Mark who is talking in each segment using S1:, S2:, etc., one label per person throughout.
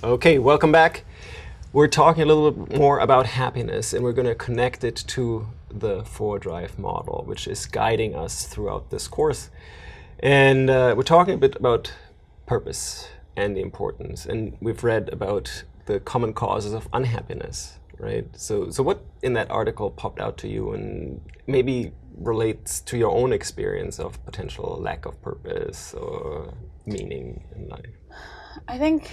S1: Okay, welcome back. We're talking a little bit more about happiness, and we're going to connect it to the 4Drive model, which is guiding us throughout this course. And we're talking a bit about purpose and the importance. And we've read about the common causes of unhappiness, right? So what in that article popped out to you and maybe relates to your own experience of potential lack of purpose or meaning in life?
S2: I think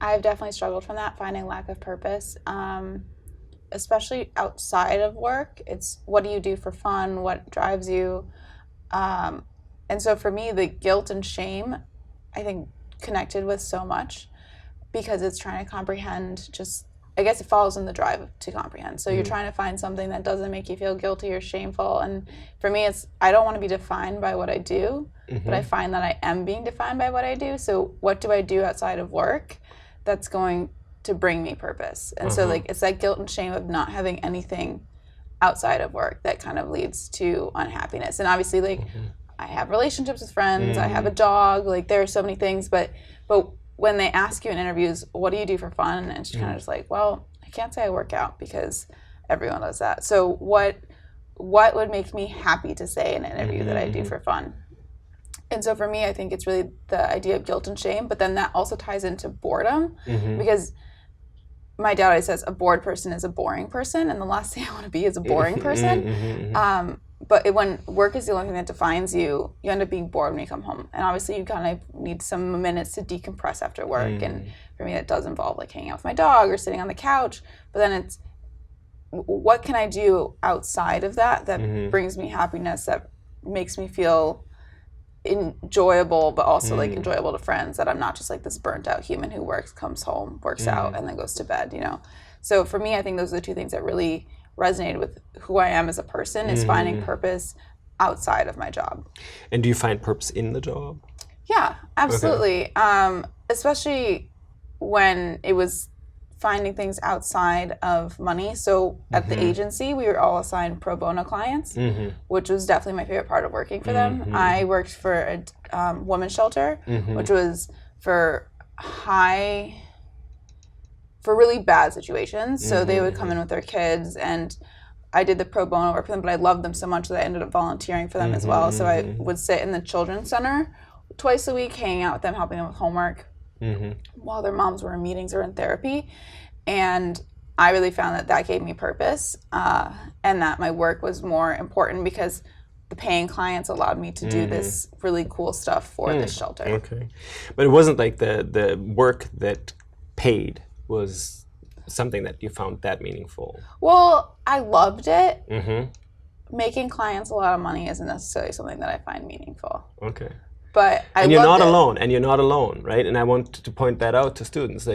S2: I've definitely struggled from that, finding lack of purpose, especially outside of work. It's what do you do for fun? What drives you? And so for me, the guilt and shame, I think, connected with so much because it's trying to comprehend I guess it follows in the drive to comprehend. So you're trying to find something that doesn't make you feel guilty or shameful. And for me, I don't want to be defined by what I do, but I find that I am being defined by what I do. So what do I do outside of work that's going to bring me purpose? And so it's that guilt and shame of not having anything outside of work that kind of leads to unhappiness. And obviously I have relationships with friends, I have a dog, there are so many things, but when they ask you in interviews, what do you do for fun? And it's kind of just well, I can't say I work out because everyone does that. So what would make me happy to say in an interview that I do for fun? And so for me, I think it's really the idea of guilt and shame, but then that also ties into boredom because my dad always says a bored person is a boring person, and the last thing I want to be is a boring person. But when work is the only thing that defines you, you end up being bored when you come home. And obviously you kind of need some minutes to decompress after work. And for me, that does involve hanging out with my dog or sitting on the couch. But then it's, what can I do outside of that brings me happiness, that makes me feel enjoyable, but also enjoyable to friends, that I'm not just this burnt out human who comes home, works out, and then goes to bed, So for me, I think those are the two things that really resonated with who I am as a person, is finding purpose outside of my job.
S1: And do you find purpose in the job?
S2: Yeah, absolutely. Okay. Especially when it was finding things outside of money. So at the agency, we were all assigned pro bono clients, which was definitely my favorite part of working for them. I worked for a women's shelter, which was for really bad situations. So they would come in with their kids, and I did the pro bono work for them, but I loved them so much that I ended up volunteering for them as well. So I would sit in the children's center twice a week, hanging out with them, helping them with homework while their moms were in meetings or in therapy. And I really found that gave me purpose, and that my work was more important because the paying clients allowed me to do this really cool stuff for this shelter.
S1: Okay. But it wasn't the work that paid was something that you found that meaningful?
S2: Well, I loved it. Making clients a lot of money isn't necessarily something that I find meaningful.
S1: Okay.
S2: But
S1: you're not alone, right? And I want to point that out to students.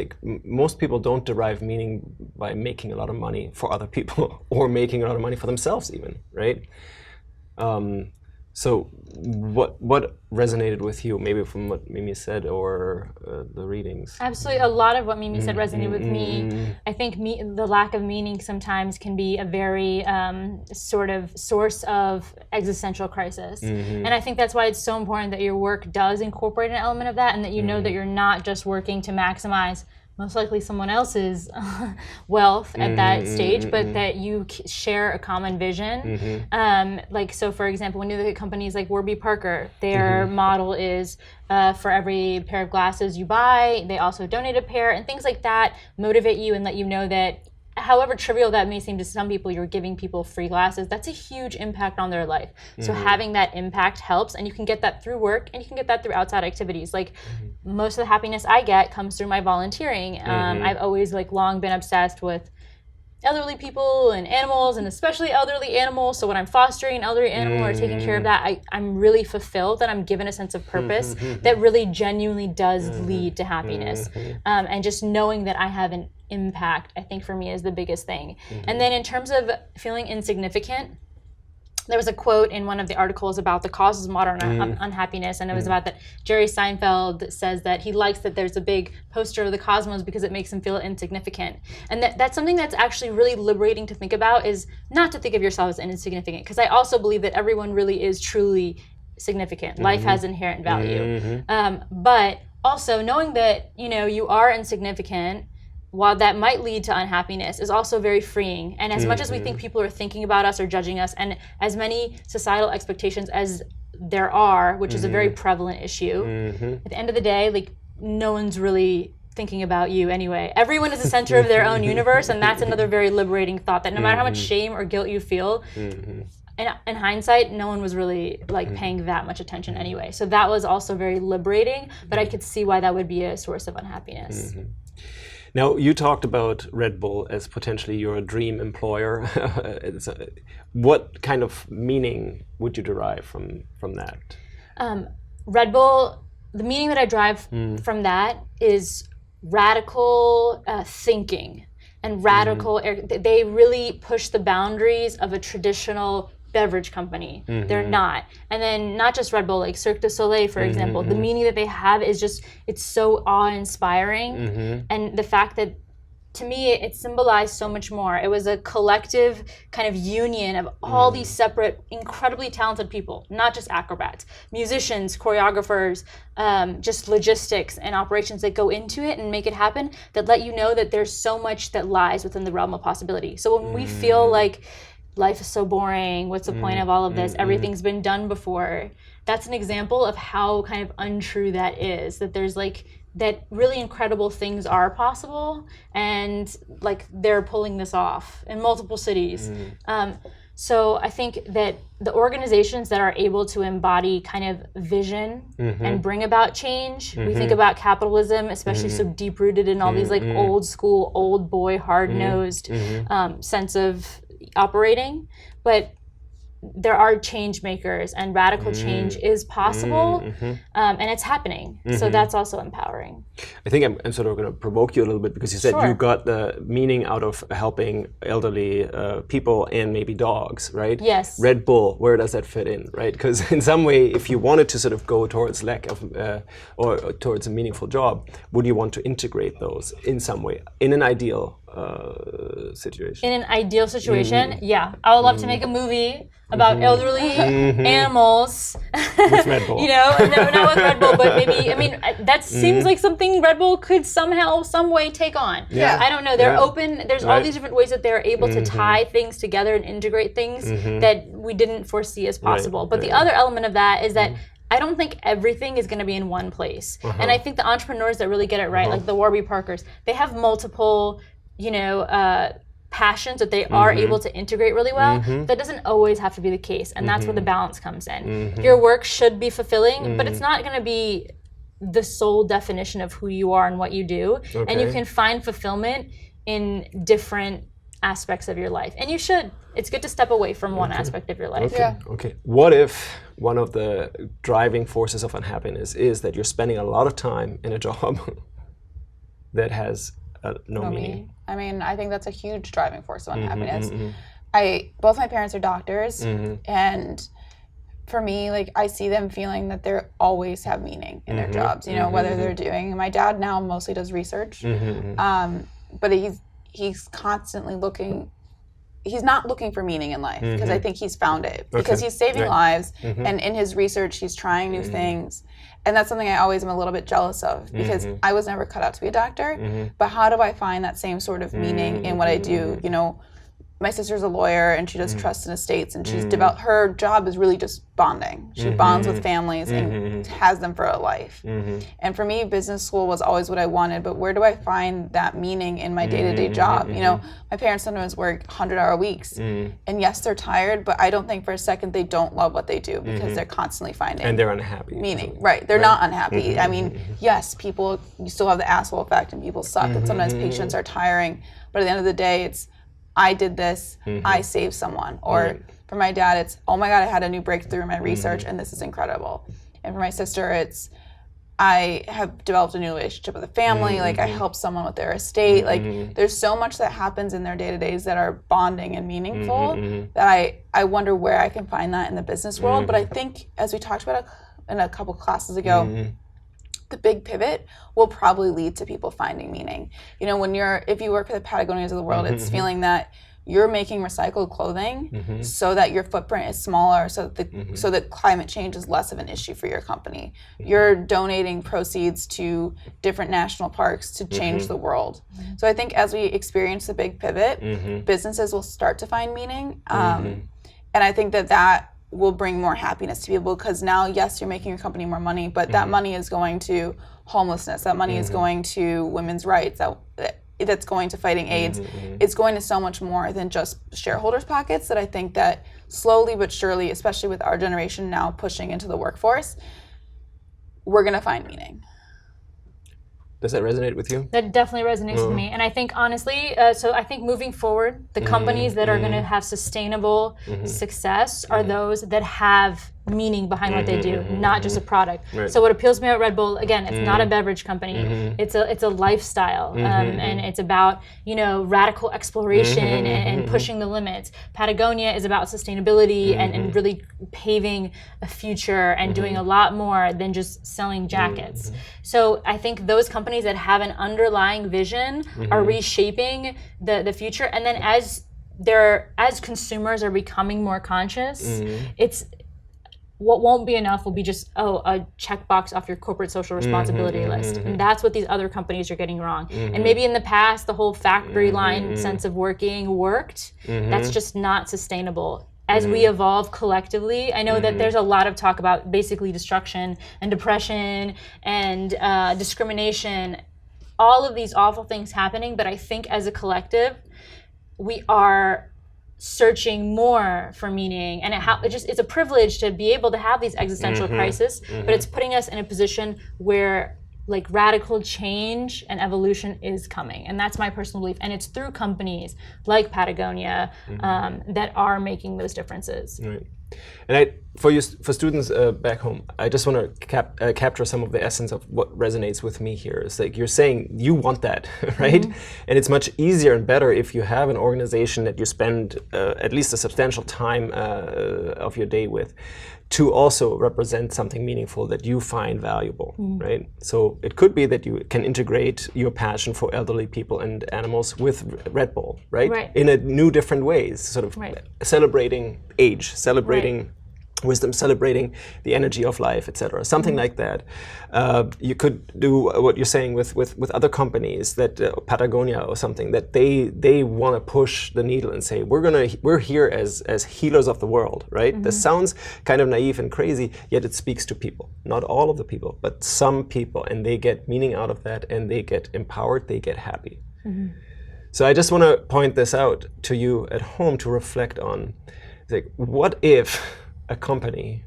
S1: Most people don't derive meaning by making a lot of money for other people or making a lot of money for themselves even, right? So what resonated with you, maybe from what Mimi said or the readings?
S3: Absolutely. A lot of what Mimi said resonated with me. I think the lack of meaning sometimes can be a very sort of source of existential crisis. And I think that's why it's so important that your work does incorporate an element of that, and that you know that you're not just working to maximize most likely someone else's wealth at that stage, but that you share a common vision. So for example, when you look at companies like Warby Parker, their model is for every pair of glasses you buy, they also donate a pair, and things like that motivate you and let you know that however trivial that may seem to some people, you're giving people free glasses. That's a huge impact on their life. So having that impact helps, and you can get that through work, and you can get that through outside activities. Most of the happiness I get comes through my volunteering. I've always long been obsessed with elderly people and animals, and especially elderly animals. So when I'm fostering an elderly animal or taking care of that, I'm really fulfilled, and I'm given a sense of purpose that really genuinely does lead to happiness. And just knowing that I have an impact, I think for me is the biggest thing. And then in terms of feeling insignificant, there was a quote in one of the articles about the causes of modern unhappiness, and it was about that Jerry Seinfeld says that he likes that there's a big poster of the cosmos because it makes him feel insignificant. And that's something that's actually really liberating to think about, is not to think of yourself as insignificant, because I also believe that everyone really is truly significant. Life has inherent value. But also knowing that, you know, you are insignificant, while that might lead to unhappiness, is also very freeing. And as much as we think people are thinking about us or judging us, and as many societal expectations as there are, which is a very prevalent issue, at the end of the day, like, no one's really thinking about you anyway. Everyone is the center of their own universe, and that's another very liberating thought, that no matter how much shame or guilt you feel, in hindsight, no one was really like paying that much attention anyway. So that was also very liberating, but I could see why that would be a source of unhappiness.
S1: Now, you talked about Red Bull as potentially your dream employer. What kind of meaning would you derive from that?
S3: Red Bull, the meaning that I derive from that is radical thinking and radical. They really push the boundaries of a traditional beverage company. They're not. And then not just Red Bull, like Cirque du Soleil, for example, the meaning that they have is just, it's so awe-inspiring. And the fact that, to me, it symbolized so much more. It was a collective kind of union of all these separate, incredibly talented people, not just acrobats, musicians, choreographers, just logistics and operations that go into it and make it happen, that let you know that there's so much that lies within the realm of possibility. So when we feel like life is so boring, what's the point of all of this, everything's been done before, that's an example of how kind of untrue that is, that there's like, that really incredible things are possible, and like they're pulling this off in multiple cities. So I think that the organizations that are able to embody kind of vision and bring about change, we think about capitalism, especially so deep rooted in all these like old school, old boy, hard-nosed sense of operating, but there are change makers, and radical change is possible, and it's happening. So that's also empowering.
S1: I think I'm sort of going to provoke you a little bit, because you said you got the meaning out of helping elderly people and maybe dogs, right?
S3: Yes.
S1: Red Bull, where does that fit in, right? Because in some way, if you wanted to sort of go towards lack of, or towards a meaningful job, would you want to integrate those in some way, in an ideal situation?
S3: In an ideal situation, yeah. I would love to make a movie about elderly animals.
S1: With Red Bull.
S3: You know, no, not with Red Bull, but maybe, I mean, that seems like something Red Bull could somehow, some way take on.
S1: Yeah.
S3: I don't know, they're open, there's all these different ways that they're able to tie things together and integrate things that we didn't foresee as possible. But the other element of that is that I don't think everything is going to be in one place. And I think the entrepreneurs that really get it right, like the Warby Parkers, they have multiple, you know, passions that they are able to integrate really well. That doesn't always have to be the case, and that's where the balance comes in. Your work should be fulfilling, but it's not going to be the sole definition of who you are and what you do. And you can find fulfillment in different aspects of your life, and you should. It's good to step away from one aspect of your life.
S1: Okay. What if one of the driving forces of unhappiness is that you're spending a lot of time in a job that has no meaning?
S2: I mean, I think that's a huge driving force of unhappiness. Both my parents are doctors, and for me, like, I see them feeling that they always have meaning in their jobs, you know, whether they're doing, my dad now mostly does research, but he's constantly looking, he's not looking for meaning in life, because I think he's found it, because he's saving lives, and in his research, he's trying new things. And that's something I always am a little bit jealous of, because I was never cut out to be a doctor, but how do I find that same sort of meaning in what I do? You know, my sister's a lawyer, and she does trust and estates, and she's developed, her job is really just bonding. She bonds with families and has them for a life. And for me, business school was always what I wanted, but where do I find that meaning in my day-to-day job? You know, my parents sometimes work 100-hour weeks, and yes, they're tired, but I don't think for a second they don't love what they do, because they're constantly finding
S1: and they're unhappy
S2: meaning. Right, they're not unhappy. I mean, yes, people, you still have the asshole effect, and people suck, and sometimes patients are tiring, but at the end of the day, it's, I did this, I saved someone. Or for my dad, it's, oh my God, I had a new breakthrough in my research, and this is incredible. And for my sister, it's, I have developed a new relationship with a family, like I helped someone with their estate. Like, there's so much that happens in their day-to-days that are bonding and meaningful, that I wonder where I can find that in the business world. But I think, as we talked about in a couple classes ago, the big pivot will probably lead to people finding meaning. You know, if you work for the Patagonias of the world, it's feeling that you're making recycled clothing so that your footprint is smaller, so that climate change is less of an issue for your company. You're donating proceeds to different national parks to change the world. So I think as we experience the big pivot, businesses will start to find meaning. And I think that will bring more happiness to people, because now, yes, you're making your company more money, but that money is going to homelessness, that money is going to women's rights, that's going to fighting AIDS. It's going to so much more than just shareholders' pockets, that I think that slowly but surely, especially with our generation now pushing into the workforce, we're going to find meaning.
S1: Does that resonate with you?
S3: That definitely resonates with me. And I think, honestly, so I think moving forward, the companies that are going to have sustainable success are those that have meaning behind what they do, not just a product.
S1: Right.
S3: So what appeals to me about Red Bull, again, it's not a beverage company. It's a lifestyle, and it's about, you know, radical exploration and pushing the limits. Patagonia is about sustainability and really paving a future and doing a lot more than just selling jackets. So I think those companies that have an underlying vision are reshaping the future. And then as consumers are becoming more conscious, it's what won't be enough will be just, a checkbox off your corporate social responsibility list. And that's what these other companies are getting wrong. And maybe in the past, the whole factory line sense of working worked. That's just not sustainable. As we evolve collectively, I know that there's a lot of talk about basically destruction and depression and discrimination, all of these awful things happening. But I think as a collective, we are searching more for meaning, and it's a privilege to be able to have these existential crises, but it's putting us in a position where like radical change and evolution is coming, and that's my personal belief. And it's through companies like Patagonia that are making those differences.
S1: Right. And for students back home, I just want to capture some of the essence of what resonates with me here. It's like you're saying you want that, right? And it's much easier and better if you have an organization that you spend at least a substantial time of your day with, to also represent something meaningful that you find valuable, right? So it could be that you can integrate your passion for elderly people and animals with Red Bull, right? In a new, different ways, sort of celebrating age, celebrating wisdom, celebrating the energy of life, etc. Something like that. You could do what you're saying with other companies, that Patagonia or something, that they want to push the needle and say we're here as healers of the world, right? This sounds kind of naive and crazy, yet it speaks to people. Not all of the people, but some people, and they get meaning out of that, and they get empowered, they get happy. So I just want to point this out to you at home to reflect on. Like, what if a company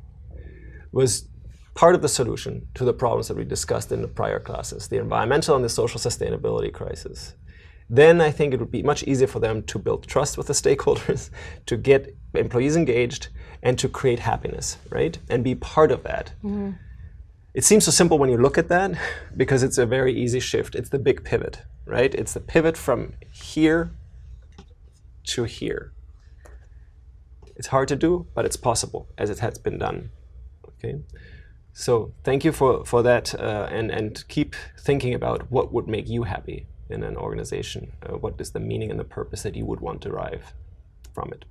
S1: was part of the solution to the problems that we discussed in the prior classes, the environmental and the social sustainability crisis? Then I think it would be much easier for them to build trust with the stakeholders, to get employees engaged, and to create happiness, right? And be part of that. It seems so simple when you look at that, because it's a very easy shift. It's the big pivot, right? It's the pivot from here to here. It's hard to do, but it's possible, as it has been done. Okay, so thank you for that, and keep thinking about what would make you happy in an organization. What is the meaning and the purpose that you would want to derive from it?